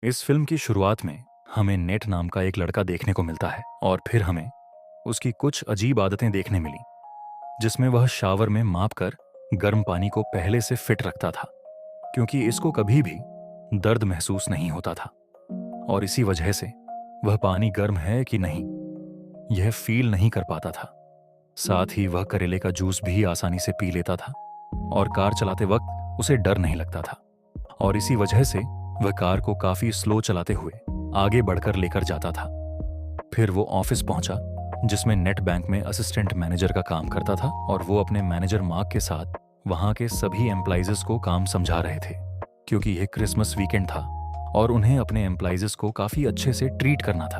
इस फिल्म की शुरुआत में हमें नेट नाम का एक लड़का देखने को मिलता है और फिर हमें उसकी कुछ अजीब आदतें देखने मिली, जिसमें वह शावर में माप कर गर्म पानी को पहले से फिट रखता था, क्योंकि इसको कभी भी दर्द महसूस नहीं होता था और इसी वजह से वह पानी गर्म है कि नहीं यह फील नहीं कर पाता था। साथ ही वह करेले का जूस भी आसानी से पी लेता था और कार चलाते वक्त उसे डर नहीं लगता था और इसी वजह से वह कार को काफी स्लो चलाते हुए आगे बढ़कर लेकर जाता था। फिर वो ऑफिस पहुंचा, जिसमें नेट बैंक में असिस्टेंट मैनेजर का काम करता था और वो अपने मैनेजर मार्क के साथ वहां के सभी एम्प्लॉइजेस को काम समझा रहे थे, क्योंकि यह क्रिसमस वीकेंड था और उन्हें अपने एम्प्लॉइजेस को काफी अच्छे से ट्रीट करना था।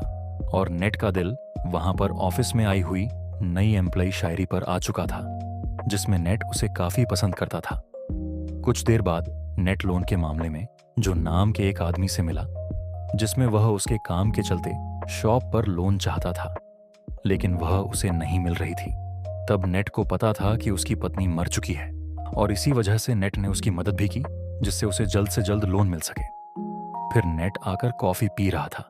और नेट का दिल वहां पर ऑफिस में आई हुई नई एम्प्लॉई शायरी पर आ चुका था, जिसमें नेट उसे काफी पसंद करता था। कुछ देर बाद नेट लोन के मामले में जो नाम के एक आदमी से मिला, जिसमें वह उसके काम के चलते शॉप पर लोन चाहता था, लेकिन वह उसे नहीं मिल रही थी। तब नेट को पता था कि उसकी पत्नी मर चुकी है और इसी वजह से नेट ने उसकी मदद भी की, जिससे उसे जल्द से जल्द लोन मिल सके। फिर नेट आकर कॉफी पी रहा था,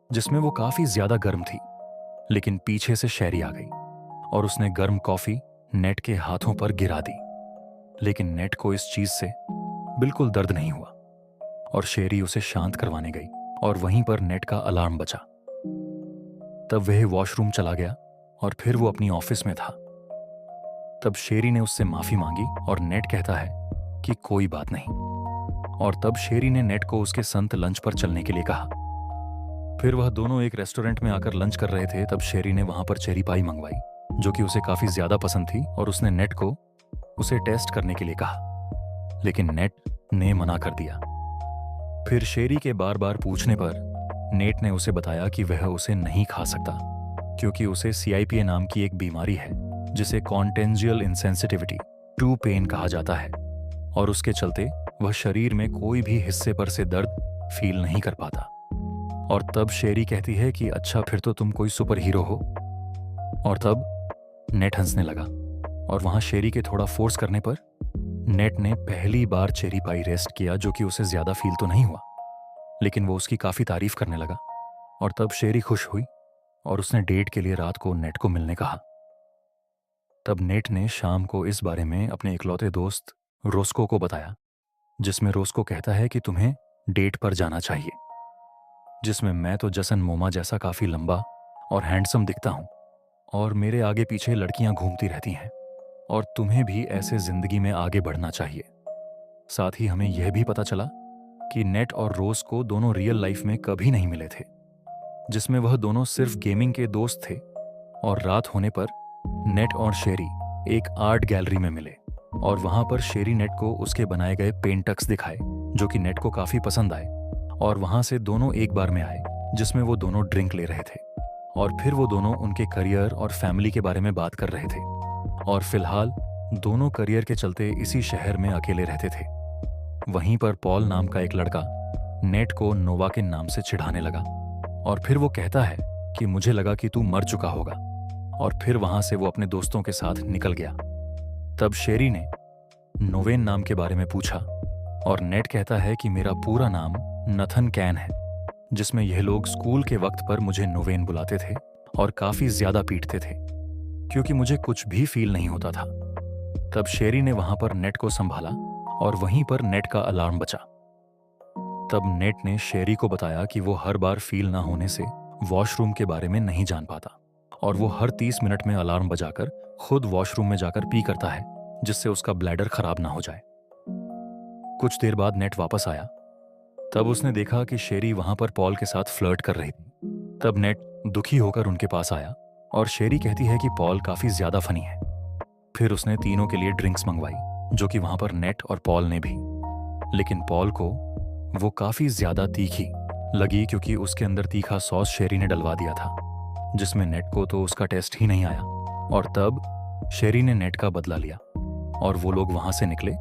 जिसमें वो काफी ज्यादा गर्म थी, लेकिन पीछे से शैरी आ गई और उसने गर्म कॉफी नेट के हाथों पर गिरा दी। लेकिन नेट को इस चीज से बिल्कुल दर्द नहीं हुआ और शेरी उसे शांत करवाने गई और वहीं पर नेट का अलार्म बजा। तब वह वॉशरूम चला गया और फिर वो अपनी ऑफिस में था। तब शेरी ने उससे माफी मांगी और नेट कहता है कि कोई बात नहीं। और तब शेरी ने नेट को उसके संत लंच पर चलने के लिए कहा। फिर वह दोनों एक रेस्टोरेंट में आकर लंच कर रहे थे। तब शेरी ने वहां पर चेरी पाई मंगवाई, जो कि उसे काफी ज्यादा पसंद थी, और उसने नेट को उसे टेस्ट करने के लिए कहा, लेकिन नेट ने मना कर दिया। फिर शेरी के बार बार पूछने पर नेट ने उसे बताया कि वह उसे नहीं खा सकता, क्योंकि उसे CIPA नाम की एक बीमारी है, जिसे कॉन्टेंजियल इंसेंसिटिविटी टू पेन कहा जाता है, और उसके चलते वह शरीर में कोई भी हिस्से पर से दर्द फील नहीं कर पाता। और तब शेरी कहती है कि अच्छा, फिर तो तुम कोई सुपर हीरो हो। और तब नेट हंसने लगा और वहां शेरी के थोड़ा फोर्स करने पर नेट ने पहली बार चेरी पाई रेस्ट किया, जो कि उसे ज्यादा फील तो नहीं हुआ, लेकिन वो उसकी काफी तारीफ करने लगा। और तब शेरी खुश हुई और उसने डेट के लिए रात को नेट को मिलने कहा। तब नेट ने शाम को इस बारे में अपने इकलौते दोस्त रोस्को को बताया, जिसमें रोस्को कहता है कि तुम्हें डेट पर जाना चाहिए, जिसमें मैं तो जसन मोमा जैसा काफी लंबा और हैंडसम दिखता हूं और मेरे आगे पीछे लड़कियां घूमती रहती हैं, और तुम्हें भी ऐसे जिंदगी में आगे बढ़ना चाहिए। साथ ही हमें यह भी पता चला कि नेट और रोज को दोनों रियल लाइफ में कभी नहीं मिले थे, जिसमें वह दोनों सिर्फ गेमिंग के दोस्त थे। और रात होने पर नेट और शेरी एक आर्ट गैलरी में मिले और वहां पर शेरी नेट को उसके बनाए गए पेंटक्स दिखाए, जो कि नेट को काफी पसंद आए। और वहां से दोनों एक बार में आए, जिसमें वो दोनों ड्रिंक ले रहे थे और फिर वो दोनों उनके करियर और फैमिली के बारे में बात कर रहे थे। और फिलहाल दोनों करियर के चलते इसी शहर में अकेले रहते थे। वहीं पर पॉल नाम का एक लड़का नेट को नोवा के नाम से चिढ़ाने लगा और फिर वो कहता है कि मुझे लगा कि तू मर चुका होगा, और फिर वहां से वो अपने दोस्तों के साथ निकल गया। तब शेरी ने नोवेन नाम के बारे में पूछा और नेट कहता है कि मेरा पूरा नाम नथन कैन है, जिसमें यह लोग स्कूल के वक्त पर मुझे नोवेन बुलाते थे और काफी ज्यादा पीटते थे, क्योंकि मुझे कुछ भी फील नहीं होता था। तब शेरी ने वहां पर नेट को संभाला और वहीं पर नेट का अलार्म बजा। तब नेट ने शेरी को बताया कि वो हर बार फील ना होने से वॉशरूम के बारे में नहीं जान पाता और वो हर 30 मिनट में अलार्म बजाकर खुद वॉशरूम में जाकर पी करता है, जिससे उसका ब्लैडर खराब ना हो जाए। कुछ देर बाद नेट वापस आया। तब उसने देखा कि शेरी वहां पर पॉल के साथ फ्लर्ट कर रही थी। तब नेट दुखी होकर उनके पास आया और शेरी कहती है कि पॉल काफी ज्यादा फनी है। फिर उसने तीनों के लिए ड्रिंक्स मंगवाई, जो कि वहां पर नेट और पॉल ने भी, लेकिन पॉल को वो काफी ज्यादा तीखी लगी, क्योंकि उसके अंदर तीखा सॉस शेरी ने डलवा दिया था, जिसमें नेट को तो उसका टेस्ट ही नहीं आया। और तब शेरी ने नेट का बदला लिया और वो लोग वहां से निकले,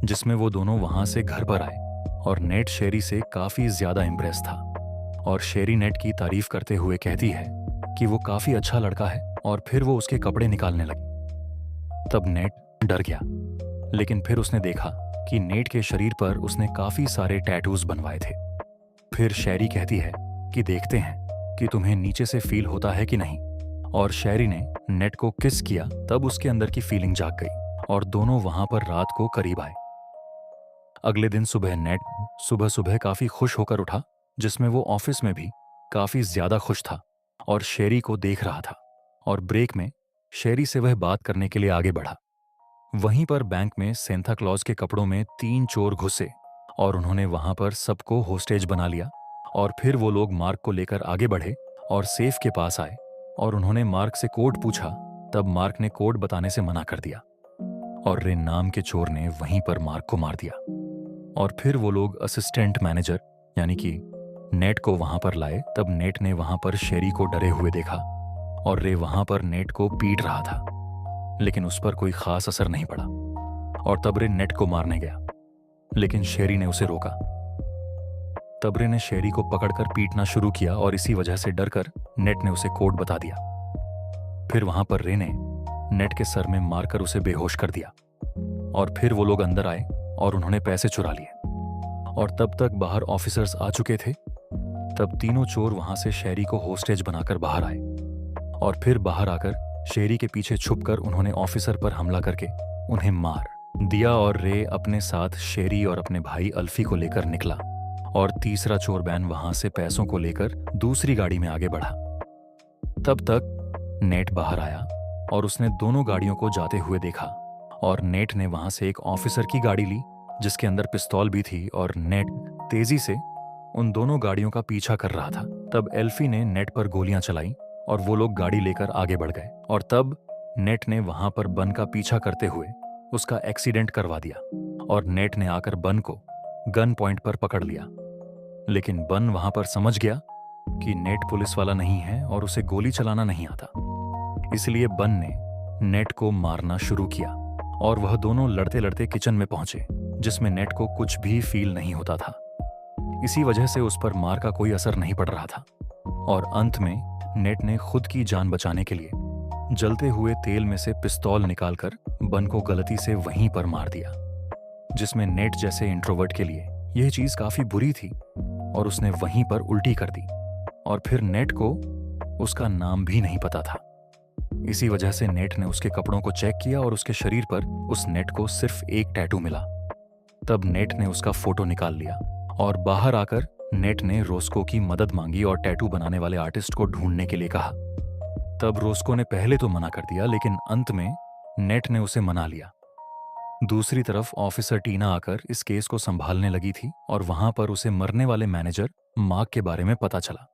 जिसमें वो दोनों वहां से घर पर आए और नेट शेरी से काफी ज्यादा इम्प्रेस था। और शेरी नेट की तारीफ करते हुए कहती है कि वो काफी अच्छा लड़का है, और फिर वो उसके कपड़े निकालने लगी। तब नेट डर गया, लेकिन फिर उसने देखा कि नेट के शरीर पर उसने काफी सारे टैटूज बनवाए थे, फिर शैरी कहती है कि देखते हैं कि तुम्हें नीचे से फील होता है कि नहीं, और शैरी ने नेट को किस किया। तब उसके अंदर की फीलिंग जाग गई और दोनों वहां पर रात को करीब आए। अगले दिन सुबह नेट सुबह सुबह काफी खुश होकर उठा, जिसमें वो ऑफिस में भी काफी ज्यादा खुश था और शेरी को देख रहा था। और ब्रेक में शेरी से वह बात करने के लिए आगे बढ़ा। वहीं पर बैंक में सेंटा क्लॉज के कपड़ों में 3 चोर घुसे और उन्होंने वहां पर सबको होस्टेज बना लिया। और फिर वो लोग मार्क को लेकर आगे बढ़े और सेफ के पास आए और उन्होंने मार्क से कोड पूछा। तब मार्क ने कोड बताने से मना कर दिया और रे नाम के चोर ने वहीं पर मार्क को मार दिया। और फिर वो लोग असिस्टेंट मैनेजर यानी कि नेट को वहां पर लाए। तब नेट ने वहां पर शेरी को डरे हुए देखा और रे वहां पर नेट को पीट रहा था, लेकिन उस पर कोई खास असर नहीं पड़ा। और तब रे नेट को मारने गया, लेकिन शेरी ने उसे रोका। तब रे ने शेरी को पकड़कर पीटना शुरू किया और इसी वजह से डरकर नेट ने उसे कोड बता दिया। फिर वहां पर रे ने नेट के सर में मारकर उसे बेहोश कर दिया। और फिर वो लोग अंदर आए और उन्होंने पैसे चुरा लिए। और तब तक बाहर ऑफिसर्स आ चुके थे। तब तीनों चोर वहां से शेरी को होस्टेज बनाकर बाहर आए और फिर बाहर आकर शेरी के पीछे छुपकर उन्होंने ऑफिसर पर हमला करके उन्हें मार दिया। और रे अपने साथ शेरी और अपने भाई अल्फी को लेकर निकला और तीसरा चोर बैन वहां से पैसों को लेकर दूसरी गाड़ी में आगे बढ़ा। तब तक नेट बाहर आया और उसने दोनों गाड़ियों को जाते हुए देखा। और नेट ने वहां से एक ऑफिसर की गाड़ी ली जिसके अंदर पिस्तौल भी थी और नेट तेजी से उन दोनों गाड़ियों का पीछा कर रहा था। तब एल्फी ने नेट पर गोलियां चलाई और वो लोग गाड़ी लेकर आगे बढ़ गए। और तब नेट ने वहां पर बन का पीछा करते हुए उसका एक्सीडेंट करवा दिया और नेट ने आकर बन को गन पॉइंट पर पकड़ लिया। लेकिन बन वहां पर समझ गया कि नेट पुलिस वाला नहीं है और उसे गोली चलाना नहीं आता, इसलिए बन ने नेट को मारना शुरू किया। और वह दोनों लड़ते लड़ते किचन में पहुंचे जिसमें नेट को कुछ भी फील नहीं होता था। इसी वजह से उस पर मार का कोई असर नहीं पड़ रहा था। और अंत में नेट ने खुद की जान बचाने के लिए जलते हुए तेल में से पिस्तौल निकालकर बन को गलती से वहीं पर मार दिया, जिसमें नेट जैसे इंट्रोवर्ट के लिए यह चीज काफी बुरी थी और उसने वहीं पर उल्टी कर दी। और फिर नेट को उसका नाम भी नहीं पता था। इसी वजह से नेट ने उसके कपड़ों को चेक किया और उसके शरीर पर उस नेट को सिर्फ एक टैटू मिला। तब नेट ने उसका फोटो निकाल लिया और बाहर आकर नेट ने रोस्को की मदद मांगी और टैटू बनाने वाले आर्टिस्ट को ढूंढने के लिए कहा। तब रोस्को ने पहले तो मना कर दिया, लेकिन अंत में नेट ने उसे मना लिया। दूसरी तरफ ऑफिसर टीना आकर इस केस को संभालने लगी थी और वहां पर उसे मरने वाले मैनेजर मार्क के बारे में पता चला।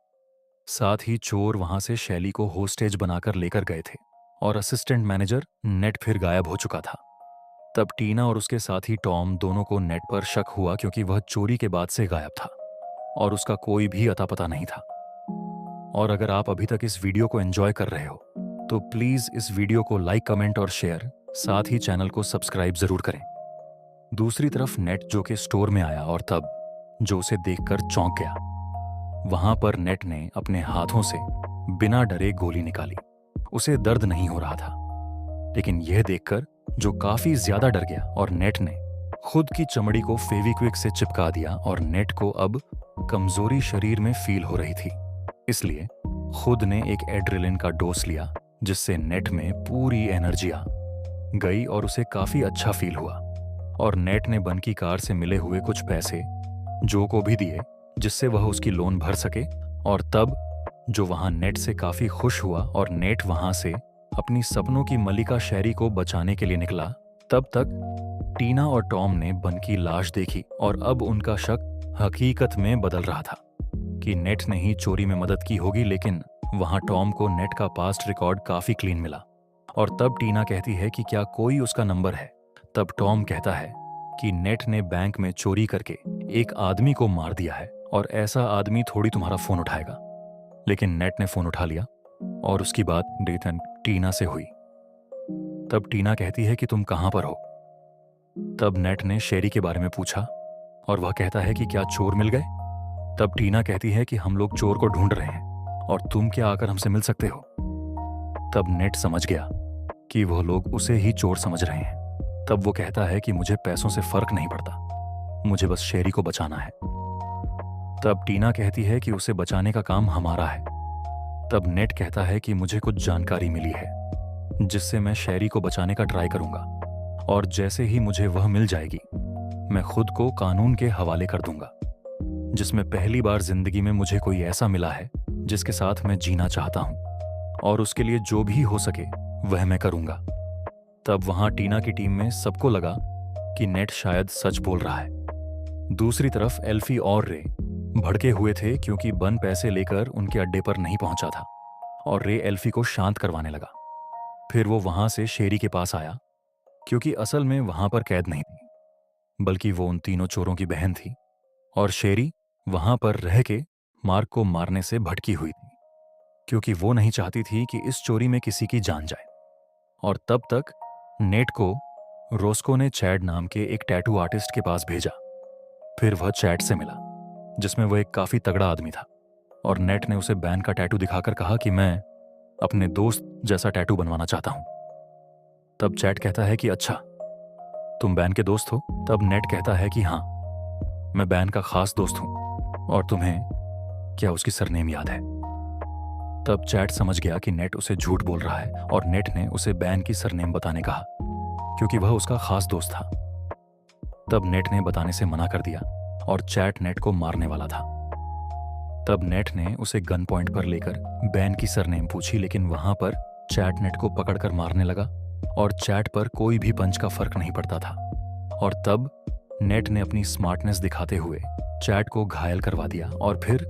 साथ ही चोर वहां से शैली को होस्टेज बनाकर लेकर गए थे और असिस्टेंट मैनेजर नेट फिर गायब हो चुका था। तब टीना और उसके साथी टॉम दोनों को नेट पर शक हुआ क्योंकि वह चोरी के बाद से गायब था और उसका कोई भी अता पता नहीं था। और अगर आप अभी तक इस वीडियो को एंजॉय कर रहे हो तो प्लीज इस वीडियो को लाइक, कमेंट और शेयर, साथ ही चैनल को सब्सक्राइब जरूर करें। दूसरी तरफ नेट जो कि स्टोर में आया और तब जो उसे देखकर चौंक गया। वहां पर नेट ने अपने हाथों से बिना डरे गोली निकाली। उसे दर्द नहीं हो रहा था, लेकिन यह देखकर जो काफी ज्यादा डर गया और नेट ने खुद की चमड़ी को फेविक्विक से चिपका दिया। और नेट को अब कमजोरी शरीर में फील हो रही थी, इसलिए खुद ने एक एड्रेलिन का डोज लिया जिससे नेट में पूरी एनर्जी आ गई और उसे काफी अच्छा फील हुआ। और नेट ने बन की कार से मिले हुए कुछ पैसे जो को भी दिए जिससे वह उसकी लोन भर सके। और तब जो वहां नेट से काफी खुश हुआ और नेट वहां से अपनी सपनों की मलिका शैरी को बचाने के लिए निकला। तब तक टीना और टॉम ने बन की लाश देखी और अब उनका शक हकीकत में बदल रहा था कि नेट ने ही चोरी में मदद की होगी। लेकिन वहां टॉम को नेट का पास्ट रिकॉर्ड काफी क्लीन मिला। और तब टीना कहती है कि क्या कोई उसका नंबर है। तब टॉम कहता है कि नेट ने बैंक में चोरी करके एक आदमी को मार दिया है और ऐसा आदमी थोड़ी तुम्हारा फोन उठाएगा। लेकिन नेट ने फोन उठा लिया और उसकी बात डेथन टीना से हुई। तब टीना कहती है कि तुम कहां पर हो। तब नेट ने शेरी के बारे में पूछा और वह कहता है कि क्या चोर मिल गए। तब टीना कहती है कि हम लोग चोर को ढूंढ रहे हैं और तुम क्या आकर हमसे मिल सकते हो। तब नेट समझ गया कि वह लोग उसे ही चोर समझ रहे हैं। तब वो कहता है कि मुझे पैसों से फर्क नहीं पड़ता, मुझे बस शेरी को बचाना है। तब टीना कहती है कि उसे बचाने का काम हमारा है। तब नेट कहता है कि मुझे कुछ जानकारी मिली है जिससे मैं शेरी को बचाने का ट्राई करूंगा, और जैसे ही मुझे वह मिल जाएगी मैं खुद को कानून के हवाले कर दूंगा, जिसमें पहली बार जिंदगी में मुझे कोई ऐसा मिला है जिसके साथ मैं जीना चाहता हूं, और उसके लिए जो भी हो सके वह मैं करूंगा। तब वहां टीना की टीम में सबको लगा कि नेट शायद सच बोल रहा है। दूसरी तरफ एल्फी और रे भड़के हुए थे क्योंकि बन पैसे लेकर उनके अड्डे पर नहीं पहुंचा था, और रे एल्फी को शांत करवाने लगा। फिर वो वहां से शेरी के पास आया, क्योंकि असल में वहां पर कैद नहीं थी, बल्कि वो उन तीनों चोरों की बहन थी, और शेरी वहां पर रह के मार्क को मारने से भटकी हुई थी, क्योंकि वो नहीं चाहती थी कि इस चोरी में किसी की जान जाए। और तब तक नेट को रोस्को ने चैड नाम के एक टैटू आर्टिस्ट के पास भेजा। फिर वह चैड से मिला, जिसमें वह एक काफी तगड़ा आदमी था, और नेट ने उसे बैन का टैटू दिखाकर कहा कि मैं अपने दोस्त जैसा टैटू बनवाना चाहता हूं। तब चैड कहता है कि अच्छा, तुम बैन के दोस्त हो? तब नेट कहता है कि हाँ, मैं बैन का खास दोस्त हूं, और तुम्हें क्या उसकी सरनेम याद है? तब चैड समझ गया कि नेट उसे झूठ बोल रहा है, और नेट ने उसे बैन की सरनेम बताने कहा, क्योंकि वह उसका खास दोस्त था। तब नेट ने बताने से मना कर दिया, और चैट नेट को मारने वाला था। तब नेट ने उसे गन पॉइंट पर लेकर बैन की सरनेम पूछी, लेकिन वहां पर चैट नेट को पकड़कर मारने लगा, और चैट पर कोई भी पंच का फर्क नहीं पड़ता था। और तब नेट ने अपनी स्मार्टनेस दिखाते हुए चैट को घायल करवा दिया, और फिर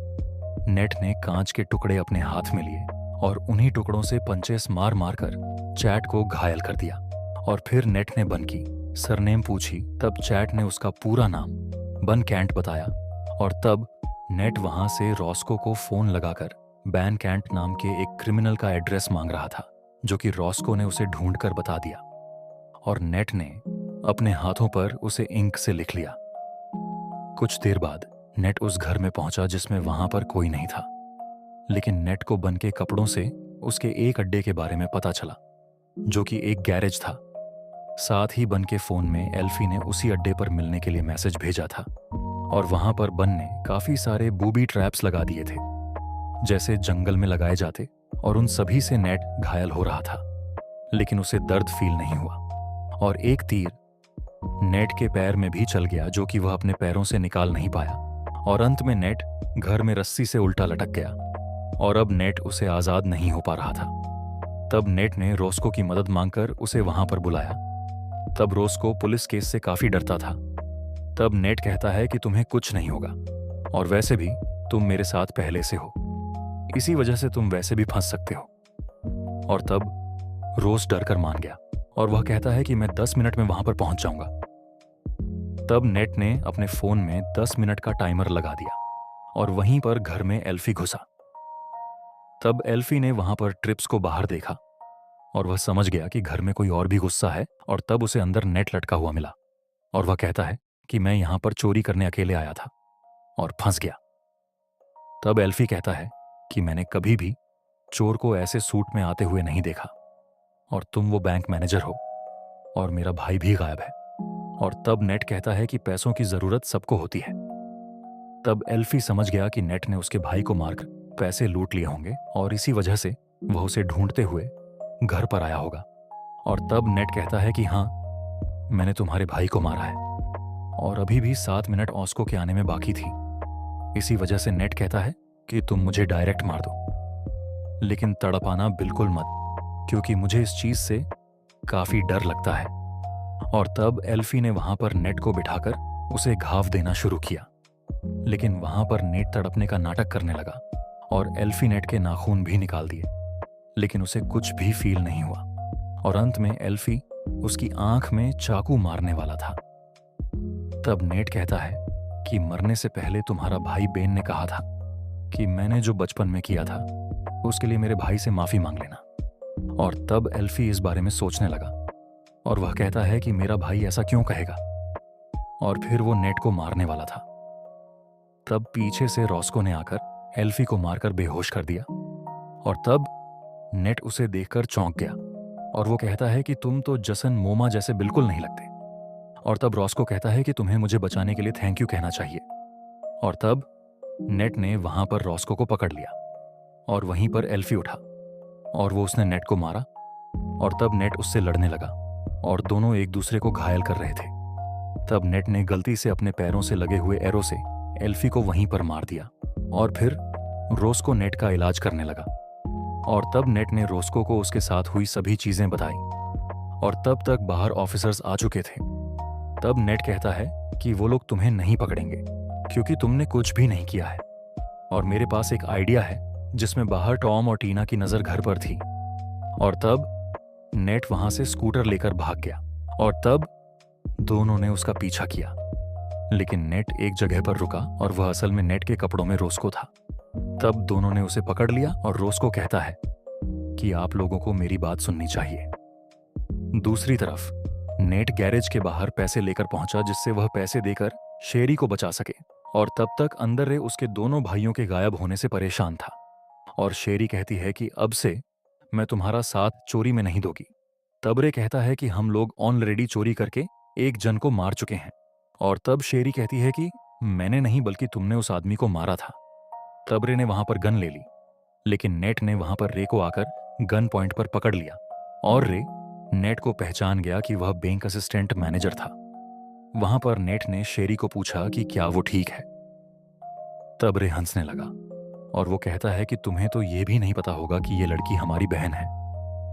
नेट ने कांच के टुकड़े अपने हाथ में लिए और उन्हीं टुकड़ों से पंचेस मार मार कर चैट को घायल कर दिया। और फिर नेट ने बन की सरनेम पूछी। तब चैट ने उसका पूरा नाम बन कैंट बताया, और तब नेट वहां से रॉस्को को फोन लगाकर बैन कैंट नाम के एक क्रिमिनल का एड्रेस मांग रहा था, जो कि रॉस्को ने उसे ढूंढकर बता दिया, और नेट ने अपने हाथों पर उसे इंक से लिख लिया। कुछ देर बाद नेट उस घर में पहुंचा जिसमें वहां पर कोई नहीं था, लेकिन नेट को बन के कपड़ों से उसके एक अड्डे के बारे में पता चला, जो कि एक गैरेज था। साथ ही बन के फोन में एल्फी ने उसी अड्डे पर मिलने के लिए मैसेज भेजा था, और वहां पर बन ने काफी सारे बूबी ट्रैप्स लगा दिए थे, जैसे जंगल में लगाए जाते, और उन सभी से नेट घायल हो रहा था, लेकिन उसे दर्द फील नहीं हुआ। और एक तीर नेट के पैर में भी चल गया, जो कि वह अपने पैरों से निकाल नहीं पाया, और अंत में नेट घर में रस्सी से उल्टा लटक गया, और अब नेट उसे आजाद नहीं हो पा रहा था। तब नेट ने रोस्को की मदद मांगकर उसे वहां पर बुलाया। तब रोस्को पुलिस केस से काफी डरता था। तब नेट कहता है कि तुम्हें कुछ नहीं होगा, और वैसे भी तुम मेरे साथ पहले से हो, इसी वजह से तुम वैसे भी फंस सकते हो। और तब रोज डरकर मान गया, और वह कहता है कि मैं 10 मिनट में वहां पर पहुंच जाऊंगा। तब नेट ने अपने फोन में 10 मिनट का टाइमर लगा दिया, और वहीं पर घर में एल्फी घुसा। तब एल्फी ने वहां पर ट्रिप्स को बाहर देखा, और वह समझ गया कि घर में कोई और भी गुस्सा है, और तब उसे अंदर नेट लटका हुआ मिला, और वह कहता है कि मैं यहां पर चोरी करने अकेले आया था और फंस गया। तब एल्फी कहता है कि मैंने कभी भी चोर को ऐसे सूट में आते हुए नहीं देखा, और तुम वो बैंक मैनेजर हो, और मेरा भाई भी गायब है। और तब नेट कहता है कि पैसों की जरूरत सबको होती है। तब एल्फी समझ गया कि नेट ने उसके भाई को मारकर पैसे लूट लिए होंगे, और इसी वजह से वह उसे ढूंढते हुए घर पर आया होगा। और तब नेट कहता है कि हाँ, मैंने तुम्हारे भाई को मारा है, और अभी भी 7 मिनट ऑस्को के आने में बाकी थी। इसी वजह से नेट कहता है कि तुम मुझे डायरेक्ट मार दो, लेकिन तड़पाना बिल्कुल मत, क्योंकि मुझे इस चीज से काफी डर लगता है। और तब एल्फी ने वहां पर नेट को बिठाकर उसे घाव देना शुरू किया, लेकिन वहां पर नेट तड़पने का नाटक करने लगा, और एल्फी नेट के नाखून भी निकाल दिए, लेकिन उसे कुछ भी फील नहीं हुआ। और अंत में एल्फी उसकी आंख में चाकू मारने वाला था। तब नेट कहता है कि मरने से पहले तुम्हारा भाई बेन ने कहा था कि मैंने जो बचपन में किया था उसके लिए मेरे भाई से माफी मांग लेना। और तब एल्फी इस बारे में सोचने लगा, और वह कहता है कि मेरा भाई ऐसा क्यों कहेगा, और फिर वो नेट को मारने वाला था। तब पीछे से रॉस्को ने आकर एल्फी को मारकर बेहोश कर दिया, और तब नेट उसे देखकर चौंक गया, और वो कहता है कि तुम तो जसन मोमा जैसे बिल्कुल नहीं लगते। और तब रॉस्को कहता है कि तुम्हें मुझे बचाने के लिए थैंक यू कहना चाहिए। और तब नेट ने वहां पर रॉस्को को पकड़ लिया और वहीं पर एल्फी उठा और वो उसने नेट को मारा और तब नेट उससे लड़ने लगा और दोनों एक दूसरे को घायल कर रहे थे। तब नेट ने गलती से अपने पैरों से लगे हुए एरो से एल्फी को वहीं पर मार दिया और फिर रोस्को नेट का इलाज करने लगा। और तब नेट ने रोस्को को उसके साथ हुई सभी चीजें बताई और तब तक बाहर ऑफिसर्स आ चुके थे। तब नेट कहता है कि वो लोग तुम्हें नहीं पकड़ेंगे क्योंकि तुमने कुछ भी नहीं किया है और मेरे पास एक आइडिया है जिसमें बाहर टॉम और टीना की नजर घर पर थी। और तब नेट वहां से स्कूटर लेकर भाग गया और तब दोनों ने उसका पीछा किया, लेकिन नेट एक जगह पर रुका और वह असल में नेट के कपड़ों में रोस्को था। तब दोनों ने उसे पकड़ लिया और रोस्को कहता है कि आप लोगों को मेरी बात सुननी चाहिए। दूसरी तरफ नेट गैरेज के बाहर पैसे लेकर पहुंचा जिससे वह पैसे देकर शेरी को बचा सके और तब तक अंदर रे उसके दोनों भाइयों के गायब होने से परेशान था। और शेरी कहती है कि अब से मैं तुम्हारा साथ चोरी में नहीं दूंगी। तब रे कहता है कि हम लोग ऑलरेडी चोरी करके एक जन को मार चुके हैं। और तब शेरी कहती है कि मैंने नहीं बल्कि तुमने उस आदमी को मारा था। तब रे ने वहां पर गन ले ली, लेकिन नेट ने वहां पर रे को आकर गन पॉइंट पर पकड़ लिया और रे नेट को पहचान गया कि वह बैंक असिस्टेंट मैनेजर था। वहां पर नेट ने शेरी को पूछा कि क्या वो ठीक है। तब रे हंसने लगा और वो कहता है कि तुम्हें तो ये भी नहीं पता होगा कि ये लड़की हमारी बहन है।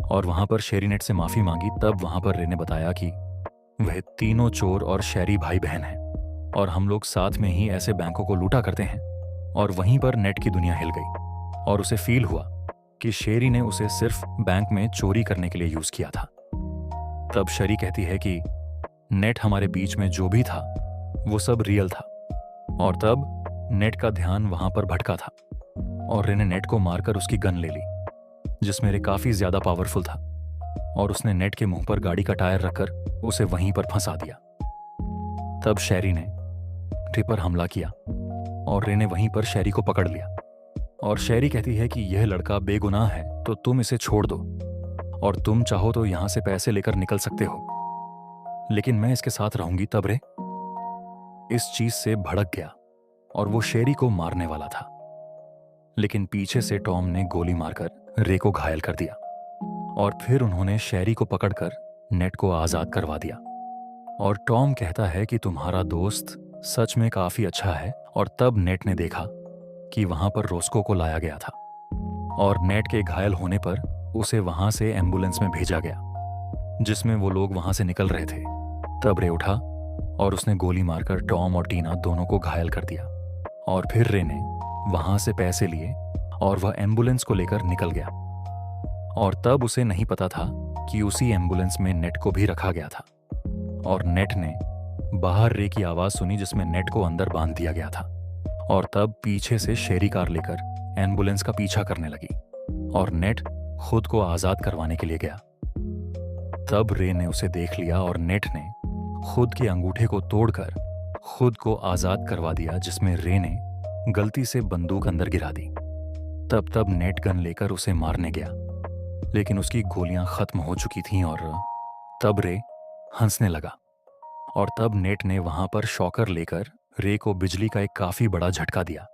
और वहां पर शेरी नेट से माफी मांगी। तब वहां पर रे ने बताया कि वह तीनों चोर और शेरी भाई बहन हैं और हम लोग साथ में ही ऐसे बैंकों को लूटा करते हैं। और वहीं पर नेट की दुनिया हिल गई और उसे फील हुआ कि शेरी ने उसे सिर्फ बैंक में चोरी करने के लिए यूज किया था। तब शेरी कहती है कि नेट हमारे बीच में जो भी था वो सब रियल था। और तब नेट का ध्यान वहां पर भटका था और रे ने नेट को मारकर उसकी गन ले ली जिसमें रे काफी ज्यादा पावरफुल था और उसने नेट के मुंह पर गाड़ी का टायर रखकर उसे वहीं पर फंसा दिया। तब शेरी ने रे पर हमला किया और रे ने वहीं पर शेरी को पकड़ लिया और शेरी कहती है कि यह लड़का बेगुनाह है तो तुम इसे छोड़ दो और तुम चाहो तो यहां से पैसे लेकर निकल सकते हो, लेकिन मैं इसके साथ रहूंगी। तब रे इस चीज से भड़क गया और वो शेरी को मारने वाला था, लेकिन पीछे से टॉम ने गोली मारकर रे को घायल कर दिया और फिर उन्होंने शेरी को पकड़कर नेट को आजाद करवा दिया। और टॉम कहता है कि तुम्हारा दोस्त सच में काफी अच्छा है। और तब नेट ने देखा कि वहां पर रोस्को को लाया गया था और नेट के घायल होने पर उसे वहां से एम्बुलेंस में भेजा गया जिसमें वो लोग वहां से निकल रहे थे। तब रे उठा और उसने गोली मारकर टॉम और टीना दोनों को घायल कर दिया और फिर रे ने वहां से पैसे लिए और वह एम्बुलेंस को लेकर निकल गया। और तब उसे नहीं पता था कि उसी एम्बुलेंस में नेट को भी रखा गया था। और नेट ने बाहर रे की आवाज सुनी जिसमें नेट को अंदर बांध दिया गया था और तब पीछे से शेरी कार लेकर एम्बुलेंस का पीछा करने लगी और नेट खुद को आजाद करवाने के लिए गया। तब रे ने उसे देख लिया और नेट ने खुद के अंगूठे को तोड़कर खुद को आजाद करवा दिया जिसमें रे ने गलती से बंदूक अंदर गिरा दी। तब नेट गन लेकर उसे मारने गया, लेकिन उसकी गोलियां खत्म हो चुकी थीं और तब रे हंसने लगा। और तब नेट ने वहां पर शॉकर लेकर रे को बिजली का एक काफी बड़ा झटका दिया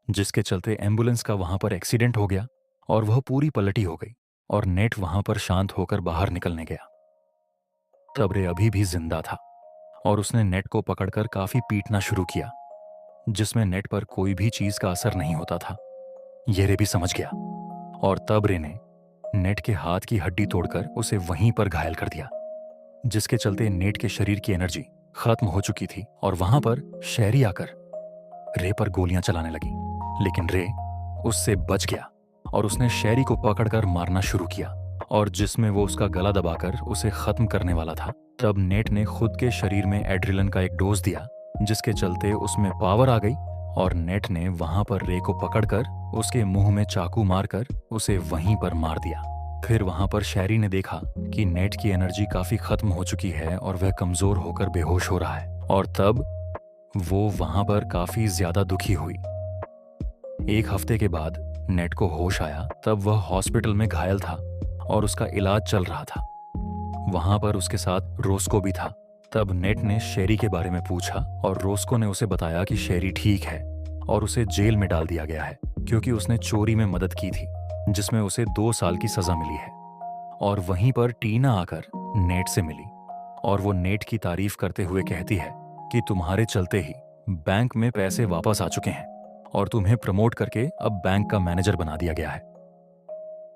जिसके चलते एम्बुलेंस का वहां पर एक्सीडेंट हो गया और वह पूरी पलटी हो गई और नेट वहां पर शांत होकर बाहर निकलने गया। तब रे अभी भी जिंदा था और उसने नेट को पकड़कर काफी पीटना शुरू किया जिसमें नेट पर कोई भी चीज का असर नहीं होता था। ये रे भी समझ गया और तब रे ने नेट के हाथ की हड्डी तोड़कर उसे वहीं पर घायल कर दिया जिसके चलते नेट के शरीर की एनर्जी खत्म हो चुकी थी। और वहां पर शेरी आकर रे पर गोलियां चलाने लगी, लेकिन रे उससे बच गया और उसने शेरी को पकड़कर मारना शुरू किया और जिसमें वो उसका गला दबाकर उसे खत्म करने वाला था। तब नेट ने खुद के शरीर में एड्रिनलिन का एक डोज दिया जिसके चलते उसमें पावर आ गई और नेट ने वहां पर रे को पकड़कर उसके मुंह में चाकू मारकर उसे वहीं पर मार दिया। फिर वहां पर शेरी ने देखा कि नेट की एनर्जी काफी खत्म हो चुकी है और वह कमजोर होकर बेहोश हो रहा है और तब वो वहां पर काफी ज्यादा दुखी हुई। एक हफ्ते के बाद नेट को होश आया। तब वह हॉस्पिटल में घायल था और उसका इलाज चल रहा था। वहां पर उसके साथ रोस्को भी था। तब नेट ने शेरी के बारे में पूछा और रोस्को ने उसे बताया कि शेरी ठीक है और उसे जेल में डाल दिया गया है क्योंकि उसने चोरी में मदद की थी, जिसमें उसे 2 साल की सजा मिली है। और वहीं पर टीना आकर नेट से मिली और वो नेट की तारीफ करते हुए कहती है कि तुम्हारे चलते ही बैंक में पैसे वापस आ चुके हैं और तुम्हें प्रमोट करके अब बैंक का मैनेजर बना दिया गया है।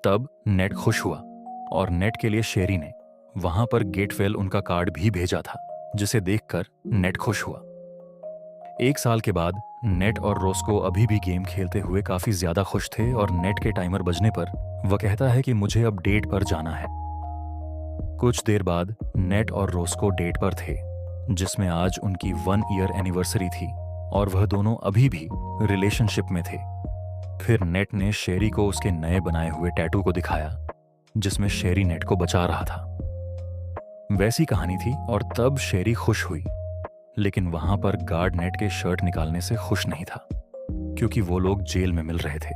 तब नेट खुश हुआ और नेट के लिए शेरी ने वहां पर गेटवेल उनका कार्ड भी भेजा था, जिसे देखकर नेट खुश हुआ। 1 साल के बाद नेट और रोस्को अभी भी गेम खेलते हुए काफी ज्यादा खुश थे और नेट के टाइमर बजने पर वह कहता है कि मुझे अब डेट पर जाना है। कुछ देर बाद नेट और रोस्को डेट पर थे, जिसमें आज उनकी 1 ईयर एनिवर्सरी थी और वह दोनों अभी भी रिलेशनशिप में थे। फिर नेट ने शेरी को उसके नए बनाए हुए टैटू को दिखाया, जिसमें शेरी नेट को बचा रहा था। वैसी कहानी थी और तब शेरी खुश हुई, लेकिन वहां पर गार्ड नेट के शर्ट निकालने से खुश नहीं था क्योंकि वो लोग जेल में मिल रहे थे।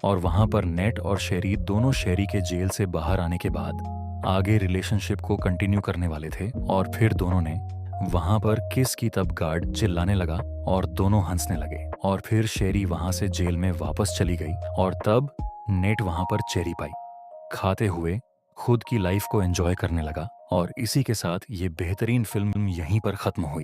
और वहां पर नेट और शेरी दोनों शेरी के जेल से बाहर आने के बाद आगे रिलेशनशिप को कंटिन्यू करने वाले थे और फिर दोनों ने वहां पर किस की तब गार्ड चिल्लाने लगा और दोनों हंसने लगे और फिर शेरी वहां से जेल में वापस चली गई और तब नेट वहां पर चेरी पाई खाते हुए खुद की लाइफ को एंजॉय करने लगा। और इसी के साथ ये बेहतरीन फिल्म यहीं पर खत्म हुई।